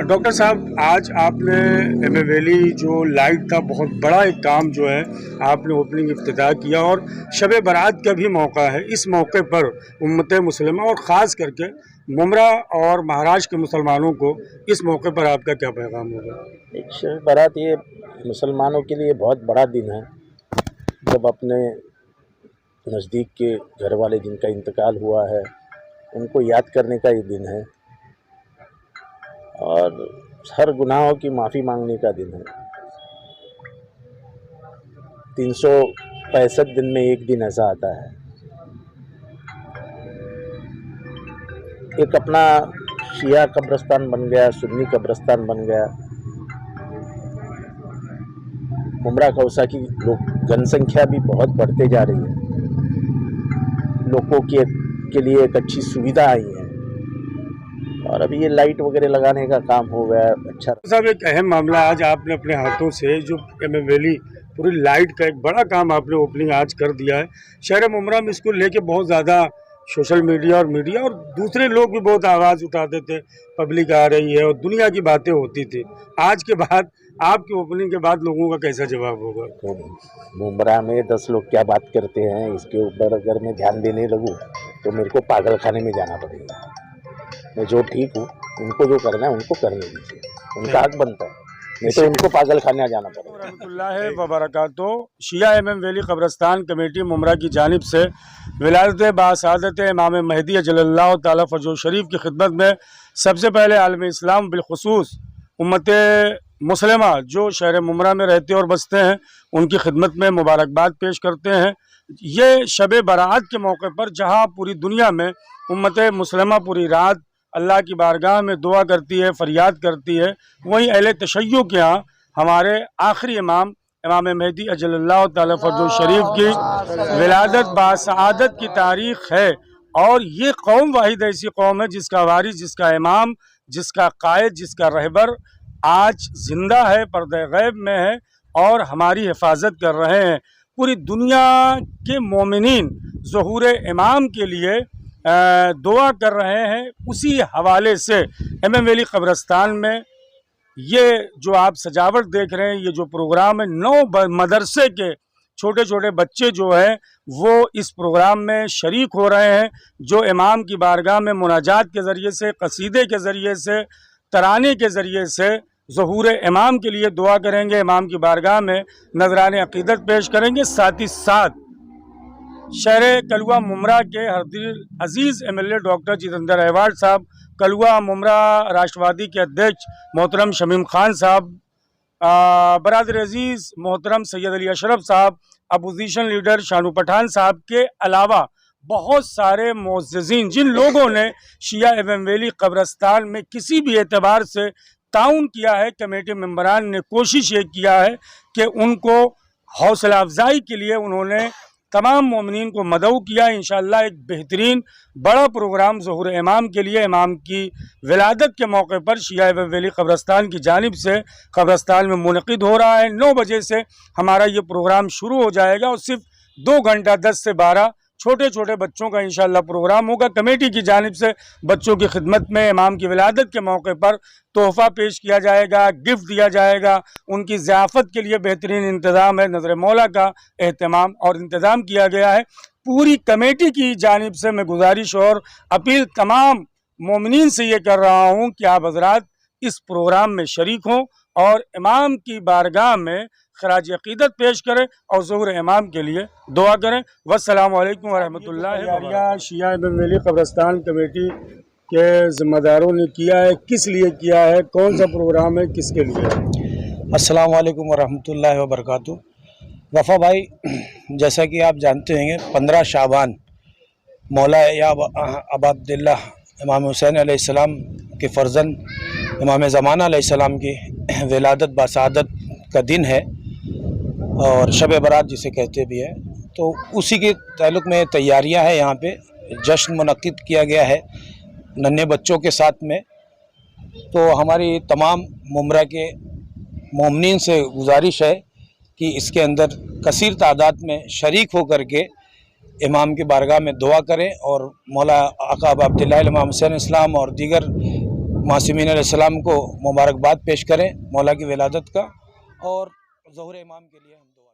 Doctor साहब, आज आपने एम ए वैली जो लाइट था, बहुत बड़ा एक काम जो है आपने ओपनिंग इफ्तिताह किया और शब बारात का भी मौका है। इस मौके पर उम्मत मुस्लिमा और ख़ास करके मुमरा और महाराष्ट्र के मुसलमानों को इस मौके पर आपका क्या पैगाम होगा? एक शब बारात ये मुसलमानों के लिए बहुत बड़ा दिन है। जब अपने नज़दीक के घर वाले जिनका इंतकाल हुआ है उनको याद करने का ये दिन है और हर गुनाहों की माफ़ी मांगने का दिन है। 365 दिन में एक दिन ऐसा आता है। एक अपना शिया कब्रिस्तान बन गया, सुन्नी कब्रिस्तान बन गया। मुमरा कौसा की जनसंख्या भी बहुत बढ़ते जा रही है। लोगों के लिए एक अच्छी सुविधा आई है और अभी ये लाइट वगैरह लगाने का काम हो गया। अच्छा साहब, एक अहम मामला आज आपने अपने हाथों से जो एम ए वैली पूरी लाइट का एक बड़ा काम आपने ओपनिंग आज कर दिया है। शहर मुमरा में इसको लेके बहुत ज़्यादा सोशल मीडिया और दूसरे लोग भी बहुत आवाज़ उठाते थे, पब्लिक आ रही है और दुनिया की बातें होती थी। आज के बाद आपकी ओपनिंग के बाद लोगों का कैसा जवाब होगा? तो मुमरा में 10 लोग क्या बात करते हैं, इसके ऊपर अगर मैं ध्यान देने लगूँ तो मेरे को पागल खाने में जाना पड़ेगा। मैं जो ठीक हूँ, उनको जो करना है उनको करने दीजिए, उनका हक बनता है, नहीं तो उनको पागल खाने जाना पड़ेगा। रहमतुल्लाहि व बरकातहू। शिया एम वैली कब्रिस्तान कमेटी मुमरा की जानिब से विलादत बासादत इमाम महदी अजलल्लाहु ताला फजल शरीफ की खिदमत में सबसे पहले आलम इस्लाम बिलखुसूस उम्मत मुस्लिमा जो शहर मुमरा में रहते और बसते हैं उनकी खिदमत में मुबारकबाद पेश करते हैं। ये शब बारात के मौके पर जहाँ पूरी दुनिया में उम्मत मुस्लिमा पूरी रात अल्लाह की बारगाह में दुआ करती है, फरियाद करती है, वहीं अहले तशय्युअ के यहाँ हमारे आखिरी इमाम महदी अजलल्लाहु ताला फजल शरीफ की विलादत बासआदत की तारीख़ है। और ये कौम वाहिद ऐसी कौम है जिसका वारिस, जिसका इमाम, जिसका कायद, जिसका रहबर आज जिंदा है, पर्दे गैब में है और हमारी हिफाजत कर रहे हैं। पूरी दुनिया के मोमिनीन ज़हूर इमाम के लिए दुआ कर रहे हैं। उसी हवाले से एम ए वैली कब्रिस्तान में ये जो आप सजावट देख रहे हैं, ये जो प्रोग्राम है, 9 मदरसे के छोटे छोटे बच्चे जो हैं वो इस प्रोग्राम में शरीक हो रहे हैं, जो इमाम की बारगाह में मुनाजात के ज़रिए से, कसीदे के ज़रिए से, तराने के ज़रिए से ज़हूर इमाम के लिए दुआ करेंगे, इमाम की बारगाह में नजराने अक़ीदत पेश करेंगे। साथ ही साथ शहर कलुआ मुमरा के हरदिल अजीज़ MLA डॉक्टर जितेंद्र अहवाड साहब, कलुआ मुमरा राष्ट्रवादी के अध्यक्ष मोहतरम शमीम खान साहब, बरादर अजीज़ मोहतरम सैयद अली अशरफ साहब, अपोजिशन लीडर शानू पठान साहब के अलावा बहुत सारे मुअज़्ज़िज़ीन जिन लोगों ने शिया एम वैली कब्रिस्तान में किसी भी एतबार से ताउन किया है, कमेटी मेंबरान ने कोशिश ये किया है कि उनको हौसला अफजाई के लिए उन्होंने तमाम मोमिनीन को मदऊ किया। इंशाअल्लाह एक बेहतरीन बड़ा प्रोग्राम ज़हूर इमाम के लिए, इमाम की विलादत के मौके पर शिया एम वैली कब्रिस्तान की जानिब से कब्रिस्तान में मुनक़िद हो रहा है। 9 बजे से हमारा ये प्रोग्राम शुरू हो जाएगा और सिर्फ 2 घंटा 10 से 12 छोटे छोटे बच्चों का इंशाअल्लाह प्रोग्राम होगा। कमेटी की जानिब से बच्चों की खिदमत में इमाम की विलादत के मौके पर तोहफ़ा पेश किया जाएगा, गिफ्ट दिया जाएगा। उनकी ज़ियाफ़त के लिए बेहतरीन इंतज़ाम है, नज़र मौला का एहतमाम और इंतज़ाम किया गया है। पूरी कमेटी की जानिब से मैं गुजारिश और अपील तमाम मोमिनीन से ये कर रहा हूँ कि आप हज़रात इस प्रोग्राम में शरीक हों और इमाम की बारगाह में खराज अक़ीदत पेश करें और ज़हूर इमाम के लिए दुआ करें। वस्सलामु अलैकुम वरहमतुल्लाहि वबरकातुहू। शिया एम वैली कब्रिस्तान कमेटी के ज़िम्मेदारों ने किया है, किस लिए किया है, कौन सा प्रोग्राम है, किसके लिए? अस्सलामु अलैकुम वरहमतुल्लाहि वबरकातुहू। वफ़ा भाई, जैसा कि आप जानते हैं 15 शाबान मौला या अबा अब्दुल्लाह इमाम हुसैन अलैहिस्सलाम के फ़र्जंद इमाम ज़माना अलैहिस्सलाम की विलादत बासादत का दिन है और शब बारात जिसे कहते भी है। तो उसी के ताल्लुक़ में तैयारियां हैं। यहाँ पे जश्न मुनक़्क़िद किया गया है नन्हे बच्चों के साथ में। तो हमारी तमाम मुमरा के मोमिनीन से गुजारिश है कि इसके अंदर कसीर तादाद में शरीक होकर के इमाम की बारगाह में दुआ करें और मौला आका अब्दुल्लाह इमाम हुसैन इस्लाम और दीगर मासूमीन अलैहिस्सलाम को मुबारकबाद पेश करें मौला की विलादत का, और ज़ोहर इमाम के लिए हम दुआ